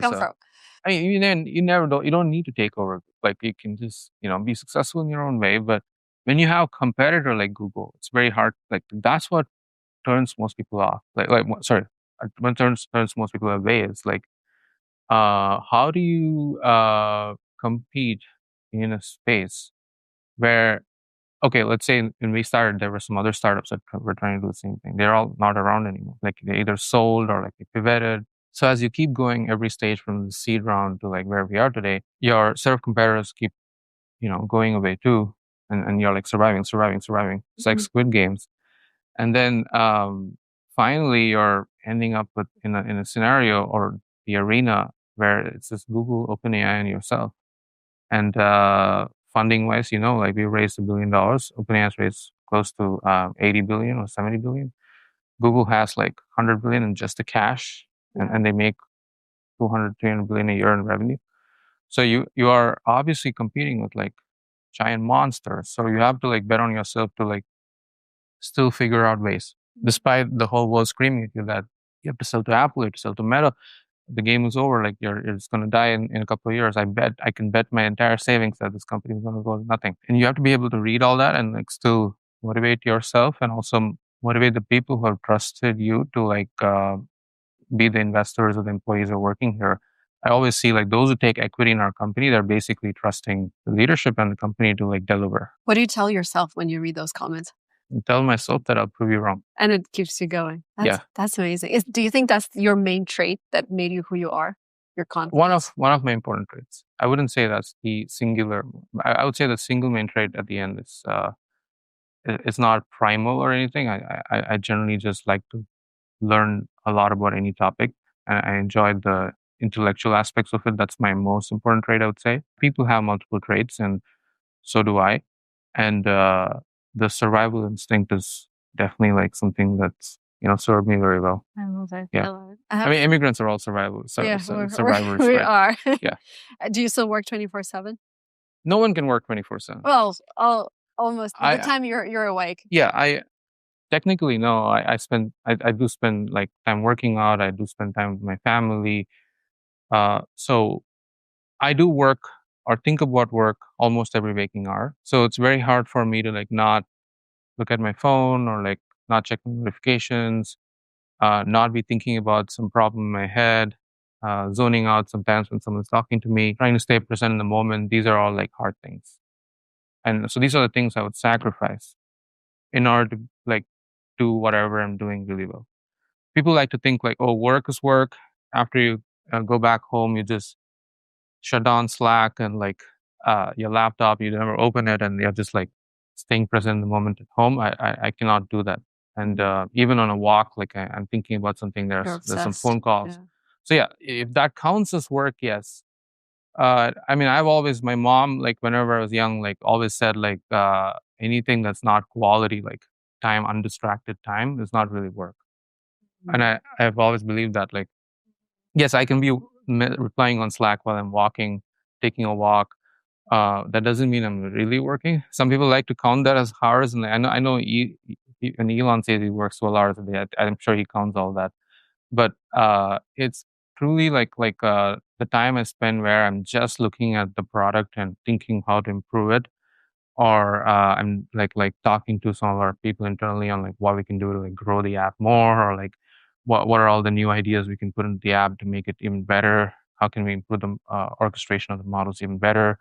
come So from? I mean, you don't need to take over. Like you can just, be successful in your own way. But when you have competitor like Google, it's very hard. Like that's what turns most people off. Sorry, what turns most people away is like, how do you compete in a space where, okay, let's say when we started, there were some other startups that were trying to do the same thing. They're all not around anymore. Like they either sold or like they pivoted. So as you keep going every stage from the seed round to like where we are today, your set of competitors keep, going away too. And you're like surviving, surviving, surviving. It's like Squid Games. And then finally you're ending up in a scenario or the arena where it's just Google, OpenAI, and yourself. And funding wise, like we raised $1 billion. OpenAI's raised close to 80 billion or 70 billion. Google has like 100 billion in just the cash, and they make 200, 300 billion a year in revenue. So you are obviously competing with like giant monsters. So you have to like bet on yourself to like still figure out ways, despite the whole world screaming at you that you have to sell to Apple, you have to sell to Meta. The game is over. Like you're just going to die in a couple of years. I can bet my entire savings that this company is going to go to nothing. And you have to be able to read all that and like still motivate yourself and also motivate the people who have trusted you to like be the investors or the employees who are working here. I always see like those who take equity in our company, they're basically trusting the leadership and the company to like deliver. What do you tell yourself when you read those comments? And tell myself that I'll prove you wrong. And it keeps you going. Yeah. That's amazing. Do you think that's your main trait that made you who you are? Your confidence? One of my important traits. I wouldn't say that's the singular. I would say the single main trait at the end is it's not primal or anything. I generally just like to learn a lot about any topic, and I enjoy the intellectual aspects of it. That's my most important trait, I would say. People have multiple traits, and so do I. And the survival instinct is definitely like something that's served me very well. I love it. Yeah. I love it. I mean, immigrants are all survivors. Yeah, Survivors, we right? are. Yeah. Do you still work 24/7? No one can work 24/7. Well, almost the I time you're awake. Yeah, I technically no. I do spend like time working out. I do spend time with my family. So I do work or think about work almost every waking hour. So it's very hard for me to like not look at my phone or like not check notifications, not be thinking about some problem in my head, zoning out sometimes when someone's talking to me, trying to stay present in the moment. These are all like hard things. And so these are the things I would sacrifice in order to like do whatever I'm doing really well. People like to think like, oh, work is work. After you go back home, you just shut down Slack and like your laptop, you never open it, and you're just like staying present in the moment at home. I cannot do that. And even on a walk, like I'm thinking about something. There's some phone calls. Yeah. So yeah, if that counts as work, yes. I mean, my mom, like whenever I was young, like always said like anything that's not quality, like time, undistracted time, is not really work. And I've always believed that like, yes, I can be replying on Slack while I'm walking, taking a walk. That doesn't mean I'm really working. Some people like to count that as hours, and I know when Elon says he works 12 hours a day, I'm sure he counts all that. But it's truly like the time I spend where I'm just looking at the product and thinking how to improve it, or I'm like talking to some of our people internally on like what we can do to like grow the app more, or like what are all the new ideas we can put into the app to make it even better. How can we improve the orchestration of the models even better?